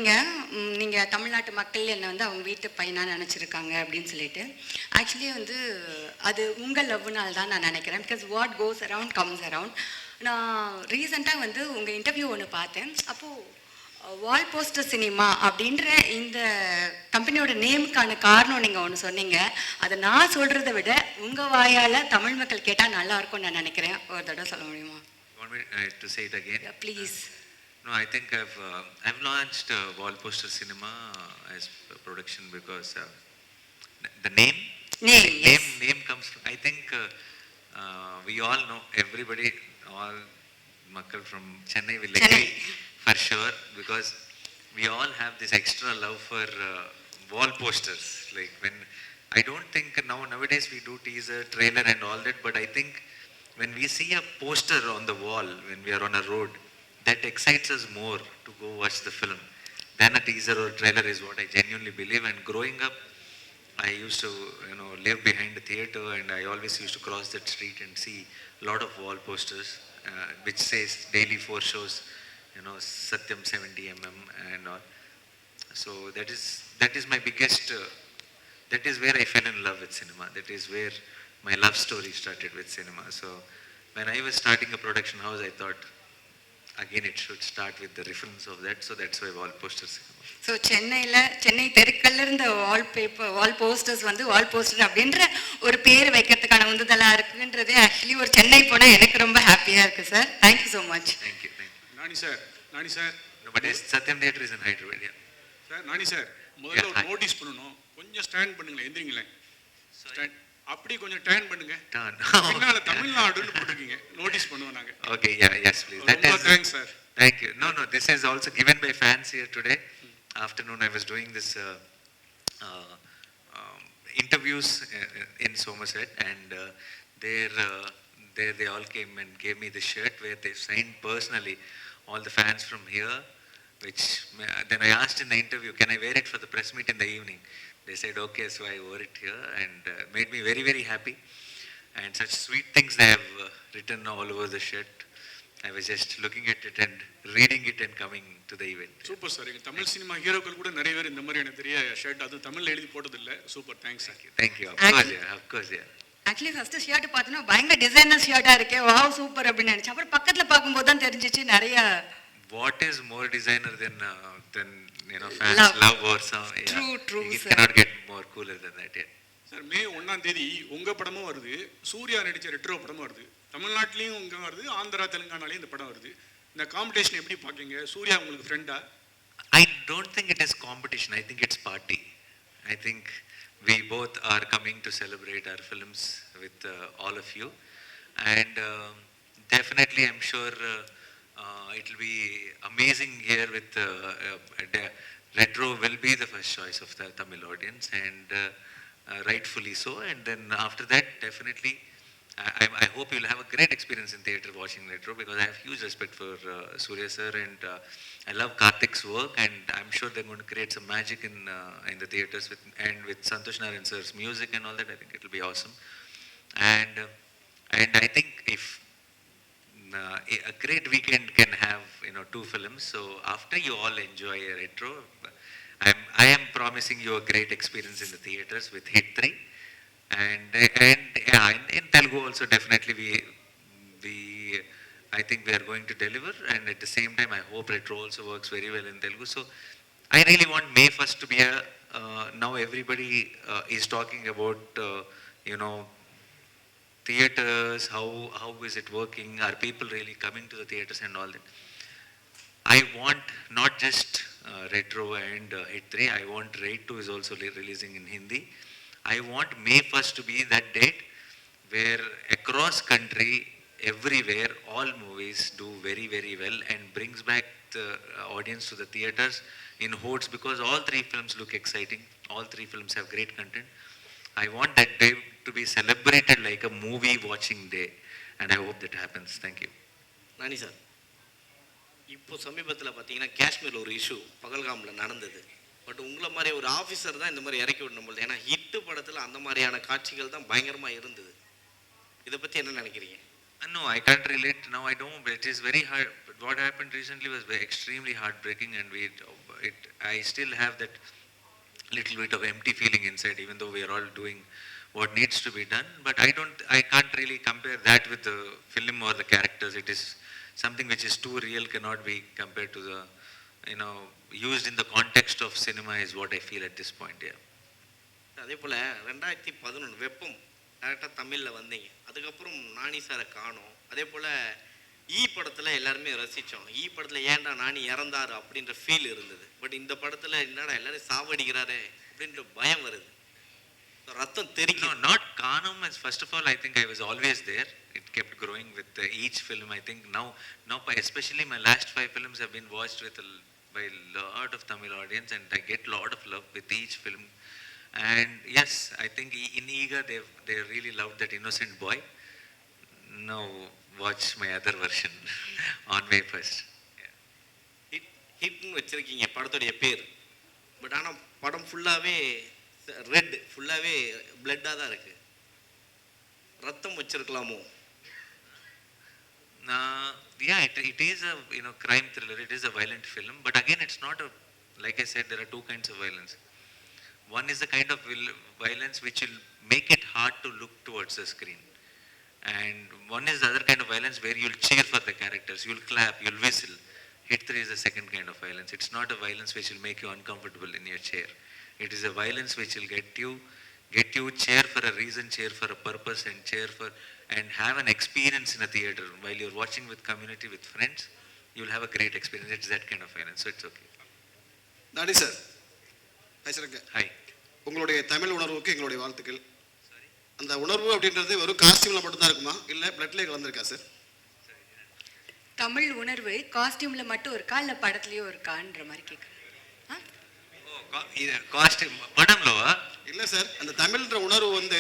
நீங்கள் தமிழ்நாட்டு மக்கள் என்னை வந்து அவங்க வீட்டு பையனாக நினச்சிருக்காங்க அப்படின்னு சொல்லிட்டு ஆக்சுவலி வந்து அது உங்கள் லவ்னால் தான் நான் நினைக்கிறேன். Because what goes around comes around. நான் ரீசெண்டாக வந்து உங்கள் இன்டர்வியூ ஒன்று பார்த்தேன். அப்போது வால் போஸ்டர் சினிமா அப்படின்ற இந்த கம்பெனியோட நேமுக்கான காரணம் நீங்கள் ஒன்று சொன்னீங்க. அதை நான் சொல்கிறத விட உங்கள் வாயால் தமிழ் மக்கள் கேட்டால் நல்லாயிருக்கும்னு நான் நினைக்கிறேன். ஒரு தடவை சொல்ல முடியுமா? Please. No, I think I've launched Wall Poster Cinema as a production because the name comes from, I think we all know, everybody, all makkal from Chennai will agree for sure, because we all have this extra love for wall posters. Like when I don't think nowadays we do teaser, trailer and all that, but I think when we see a poster on the wall when we are on a road, that excites us more to go watch the film than a teaser or trailer, is what I genuinely believe. And growing up, I used to live behind the theater, and I always used to cross that street and see a lot of wall posters which says daily 4 shows, Satyam 70mm and all. So that is my biggest that is where I fell in love with cinema. That is where my love story started with cinema. So when I was starting a production house, I thought again it should start with the reference of that. So that's why Wall Poster Cinema. So Chennai தெருக்கல்ல இருந்த wall posters வந்து wall poster அப்படின்ற ஒரு பேர் வைக்கிறதுக்கான உந்துதலாக இருக்குன்றது actually ஒரு சென்னை போனால் எனக்கு ரொம்ப ஹாப்பியாக இருக்குது sir. Thank you so much. Thank you. Nani sir but Sathyam theatre is in Hyderabad. Sir Nani sir, முதல்ல ஒரு நோட்டீஸ் பண்ணணும். கொஞ்சம் ஸ்டாண்ட் பண்ணுங்களேன், எந்திரிங்களேன். ஸ்டாண்ட் அப்படி கொஞ்சம் டர்ன் பண்ணுங்க. பின்னால தமிழ்நாடுன்னு போட்டுருக்கீங்க, நோட்டீஸ் பண்ணுவோம் நாங்க. Okay, yes please. Thanks sir. Thank you. No, this is also given by fans here today. Afternoon I was doing this interviews in Somerset, and there they all came and gave me the shirt where they signed personally all the fans from here, which then I asked in the interview, can I wear it for the press meet in the evening? They said okay, so I wore it here, and made me very, very happy. And such sweet things they have written all over the shirt. I was just looking at it and reading it and coming to the event. Super sir. எங்க Tamil cinema ஹீரோக்கள் கூட நிறைய பேர் இந்த மாதிரி எனக்கு தெரிய shirt அது தமிழ்ல எழுதி போட்டது இல்ல. Super, thanks sir. Thank you. Of course. Actually first shirt பார்த்தோன்னா பயங்கர டிசைனர் ஷர்ட்டா இருக்கே, வாவ் சூப்பர் அப்படின்னு நினைச்சேன். அப்புறம் பக்கத்துல பார்க்கும்போது தான் தெரிஞ்சிச்சு நிறைய. What is more designer than fans love or some? True. It cannot get more cooler than that. Yeah. Sir, May 1 உங்க படமும் வருது, சூர்யா நடிச்ச ரெட்ரோ படமும் வருது. தமிழ்நாட்டிலையும் உங்க வருது, ஆந்திரா தெலுங்கானாலையும் இந்த படம் வருது. இந்த காம்படிஷன் எப்படி பாக்கீங்க? சூர்யா உங்களுக்கு ஃப்ரெண்டா? I don't think it is competition. I think it's party. I think we both are coming to celebrate our films with all of you, and definitely I'm sure it will be amazing here with retro will be the first choice of the Tamil audience, and rightfully so. And then after that, definitely I hope you'll have a great experience in theatre watching retro, because I have huge respect for Surya sir, and I love Karthik's work, and I'm sure they're going to create some magic in the theatres with Santosh Narayan sir's music and all that. I think it'll be awesome, and I think if a great weekend can have 2 films. So after you all enjoy a retro, I am promising you a great experience in the theatres with Hit 3, and in Telugu also definitely we I think we are going to deliver, and at the same time I hope retro also works very well in Telugu. So I really want May 1st to be now everybody is talking about theatres, how is it working, are people really coming to the theatres and all that. I want not just retro and Hit 3, I want Raid 2 is also releasing in Hindi. I want May 1st to be that date where across country, everywhere, all movies do very, very well and brings back the audience to the theatres in hordes, because all 3 films look exciting, all 3 films have great content. I want that day to be celebrated like a movie watching day, and I hope that happens. Thank you. Nani sir, இப்போ சமீபத்தில் பார்த்தீங்கன்னா காஷ்மீரில் ஒரு issue பகல்காமில் நடந்தது. But உங்களை மாதிரி ஒரு officer தான் இந்த மாதிரி இறக்கி விடணும் போது, ஏன்னா ஹிட்டு படத்தில் அந்த மாதிரியான காட்சிகள் தான் பயங்கரமாக இருந்தது. இதை பற்றி என்ன நினைக்கிறீங்க? No, I can't relate now. I don't. It is very hard. But what happened recently was extremely heartbreaking, and I still have that little bit of empty feeling inside, even though we are all doing what needs to be done. But I can't really compare that with the film or the characters. It is something which is too real, cannot be compared to the, used in the context of cinema is what I feel at this point, yeah. அதே போல் 2011 வெப்பம் டேரெக்டாக தமிழில் வந்தீங்க, அதுக்கப்புறம் நானி சாரை காணோம். அதே போல் படத்தில் எல்லாருமே ரசித்தோம். படத்தில் ஏன்டா நானி இறந்தாரு அப்படின்ற ஃபீல் இருந்தது. பட் இந்த படத்தில் என்னடா எல்லாரும் சாவடிக்கிறாரே அப்படின்ற பயம் வருது, ரத்தம் தெரிக்கும். No, not Kanam. First of all, I think I was always there. It kept growing with each film. I think now, especially my last 5 films have been watched by a lot of Tamil audience, and I get lot of love with each film. And yes, I think in Eaga they really loved that innocent boy. Now watch my other version on May 1st. ஹிட்னு வச்சுருக்கீங்க படத்துடைய பேர். But ஆனால் படம் ஃபுல்லாகவே red, ஃபுல்லாகவே பிளட்டாக தான் இருக்குது. ரத்தம் வச்சிருக்கலாமோ? Yeah, it is a crime thriller. It is a violent film, but again, it's not a, like I said, there are 2 kinds of violence. One is the kind of violence which will make it hard to look towards the screen, and one is the other kind of violence where you'll cheer for the characters, you'll clap, you'll whistle. Hit 3 is the second kind of violence. It's not a violence which will make you uncomfortable in your chair. It is a violence which will get you cheer for a reason, cheer for a purpose, and have an experience in a theater. While you're watching with community, with friends, you'll have a great experience. It's that kind of violence, so it's okay. Nani sir பேசுகிறேங்க. Hi. உங்களுடைய தமிழ் உணர்வுக்கு எங்களுடைய வாழ்த்துக்கள். அந்த உணர்வு அப்படின்றது வெறும் காஸ்டியூமில் மட்டும்தான் இருக்குமா, இல்லை பிளட்லேயே கலந்துருக்கா சார்? தமிழ் உணர்வு காஸ்டியூமில் மட்டும் இருக்கா இல்லை படத்துலையும் இருக்கான்ற மாதிரி கேட்குறேன். காஸ்டியூம் படம்லோ இல்லை சார், அந்த தமிழ்ன்ற உணர்வு வந்து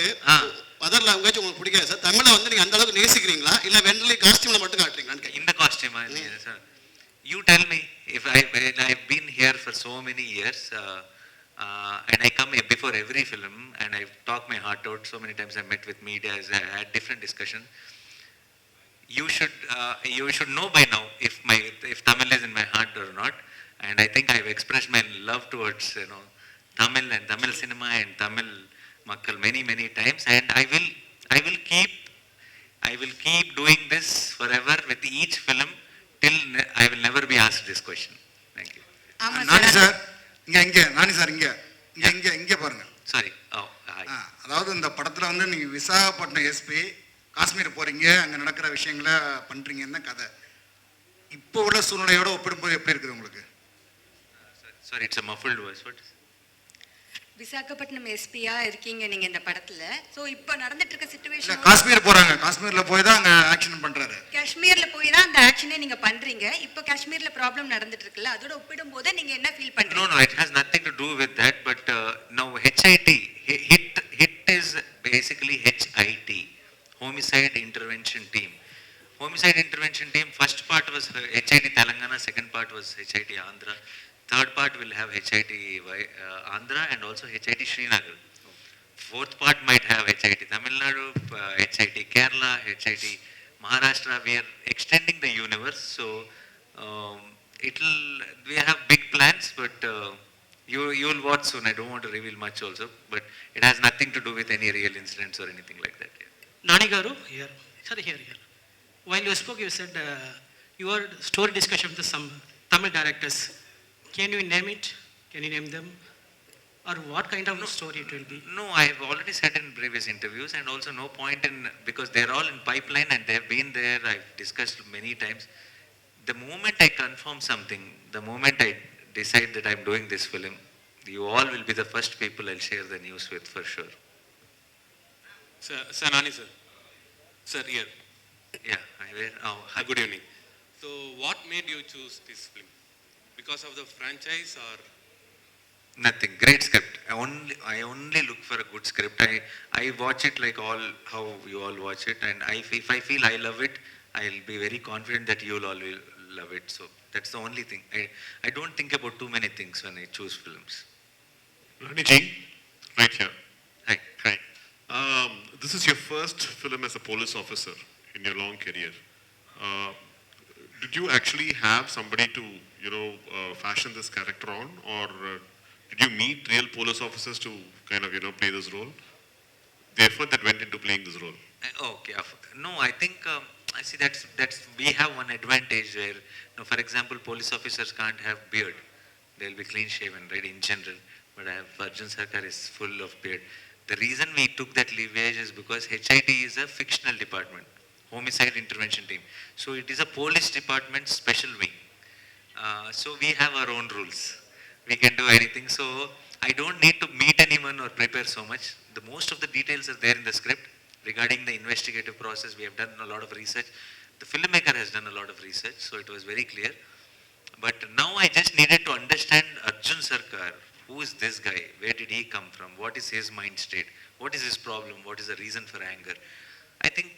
அதர் லாங்குவேஜ் உங்களுக்கு பிடிக்காது சார். தமிழை வந்து நீங்கள் அந்த அளவுக்கு நேசிக்கிறீங்களா, இல்லை வெண்டலி காஸ்டியூமில் மட்டும் காட்டுறீங்களான்னு? இந்த காஸ்டியூமா sir? You tell me. If I've been here for so many years, and I come here before every film, and I've talked my heart out so many times. I met with media, I had different discussion. You should know by now if Tamil is in my heart or not. And I think I've expressed my love towards Tamil and Tamil cinema and Tamil makkal many times, and I will keep doing this forever with each film till I will never be asked this question. Thank you. Nani sir Nani sir இங்க பாருங்க. Sorry. Oh, hi. அதாவது இந்த படத்துல வந்து நீங்க Visakhapatnam SP Kashmir போறீங்க, அங்க நடக்கிற விஷயங்களை பண்றீங்கன்னு கதை. இப்போ உள்ள சூழ்நிலையோட ஒப்பிடும்போது எப்படி இருக்குது உங்களுக்கு? Sorry, it's a muffled voice. What? Visakhapatnam எஸ்பியா இருக்கீங்க நீங்க இந்த படத்துல. சோ இப்போ நடந்துட்டு இருக்க சிச்சுவேஷன், காஷ்மீர் போறாங்க, காஷ்மீர்ல போய் தான் அங்க ஆக்ஷன் பண்றாரு. காஷ்மீர்ல போய் தான் அந்த ஆக்ஷனே நீங்க பண்றீங்க. இப்போ காஷ்மீர்ல ப்ராப்ளம் நடந்துட்டு இருக்குல்ல, அதோட ஒப்பிடும்போது நீங்க என்ன ஃபீல் பண்றீங்க? No, it has nothing to do with that. But now HIT is basically HIT, Homicide Intervention Team. Homicide Intervention Team. First part was HIT Telangana. Second part was HIT Andhra. Third part will have HIT Andhra and also HIT Srinagar. Fourth part might have HIT Tamil Nadu, HIT Kerala, HIT Maharashtra. We are extending the universe, so we have big plans, but you'll watch soon. I don't want to reveal much also, but it has nothing to do with any real incidents or anything like that. Nani Garu, here. Sorry, here. While you spoke, you said your story discussion with some Tamil directors. Can you name it? Can you name them? Or what kind of story it will be? No, I have already said in previous interviews, and also no point in, because they're all in pipeline and they've been there. I've discussed many times. The moment I confirm something, the moment I decide that I'm doing this film, you all will be the first people I'll share the news with for sure. Sir, Nani sir. Sir, here. Yeah, hi. Good evening. So, what made you choose this film? Because of the franchise or? Nothing. Great script. I only look for a good script. I watch it like how you all watch it, and if I feel I love it, I'll be very confident that you all will love it. So that's the only thing. I don't think about too many things when I choose films. Rani ji, right here. Hi. Hi. This is your first film as a police officer in your long career. did you actually have somebody to, fashion this character on, or did you meet real police officers to kind of, play this role? The effort that went into playing this role. Okay. No, I think I see that's we have one advantage where, for example, police officers can't have beard; they'll be clean shaven, right, in general. But Arjun Sarkar is full of beard. The reason we took that leverage is because HIT is a fictional department, homicide intervention team. So it is a police department special wing. So we have our own rules. We can do anything. So I don't need to meet anyone or prepare so much. The most of the details are there in the script. Regarding the investigative process, we have done a lot of research. The filmmaker has done a lot of research, so it was very clear. But now I just needed to understand Arjun Sarkar. Who is this guy? Where did he come from? What is his mind state? What is his problem? What is the reason for anger? I think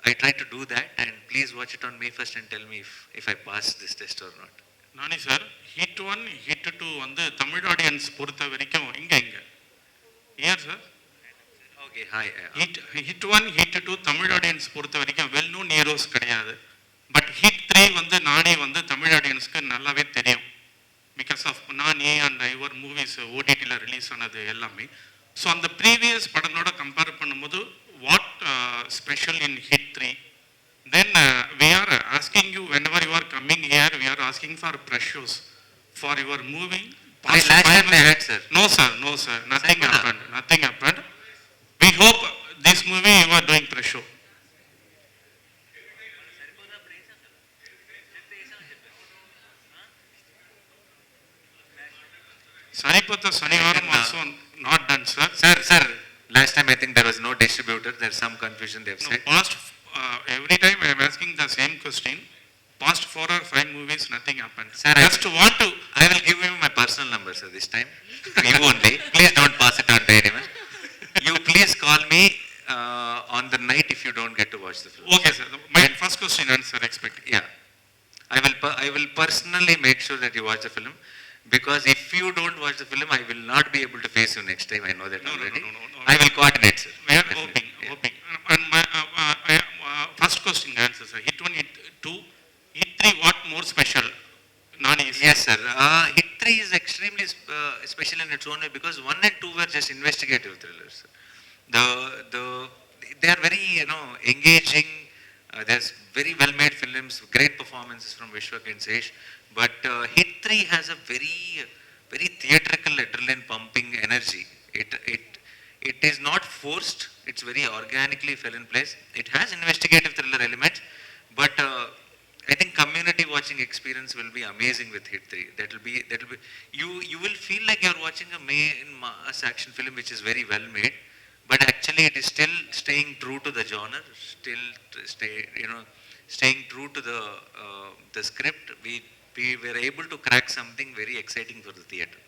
I tried to do that, and please watch it on May 1st and tell me if I pass this test or not. நானே sir hit 1 hit 2 வந்து Tamil audience பொறுத்த வரைக்கும் இங்க ஏன் sir Okay, hi. Hit 1 hit 2 Tamil audience பொறுத்த வரைக்கும் well known heroes கிடையாது. But hit 3 வந்து நானே வந்து தமிழ் ஆடியன்ஸ்க்கு நல்லாவே தெரியும். பிகாஸ் ஆஃப் நானே அண்ட் யுவர் மூவிஸ் ஓடிடியில் ரிலீஸ் ஆனது எல்லாமே. ஸோ அந்த ப்ரீவியஸ் படங்களோட கம்பேர் பண்ணும்போது what special in hit 3? Then we are asking you, whenever you are coming here, we are asking for pressures for your movie. Last time I had, sir. No sir, nothing happened. We hope this movie you are doing pressure. Saripatha Sanivaram also not done, sir. Sir, last time I think there was no distributor. There's some confusion they have said. Past, every time I am asking the same question. Past 4 or 5 movies, nothing happened. Sir, I will give you my personal number, sir, this time. You only. Please don't pass it on to anyone. You please call me on the night if you don't get to watch the film. Okay, sir. My first question answer expected. Yeah. I will personally make sure that you watch the film, because if you don't watch the film, I will not be able to face you next time. I know that already. No. I will coordinate, sir. We are Definitely. hoping. And my first question answer, sir. Hit 1, hit 2, hit 3. What more special? Nani is. Yes, sir. Hit 3 is extremely special in its own way, because 1 and 2 were just investigative thrillers. They are very, engaging. There's very well-made films, great performances from Vishwak and Sesh. But Hit 3 has a very, very theatrical, adrenaline-pumping energy. It is not forced. It's very organically fell in place. It has investigative thriller elements, but I think community watching experience will be amazing with Hit 3. That will be you will feel like you're watching a mass action film which is very well made, but actually it is still staying true to the genre, staying true to the script. We were able to crack something very exciting for the theatre.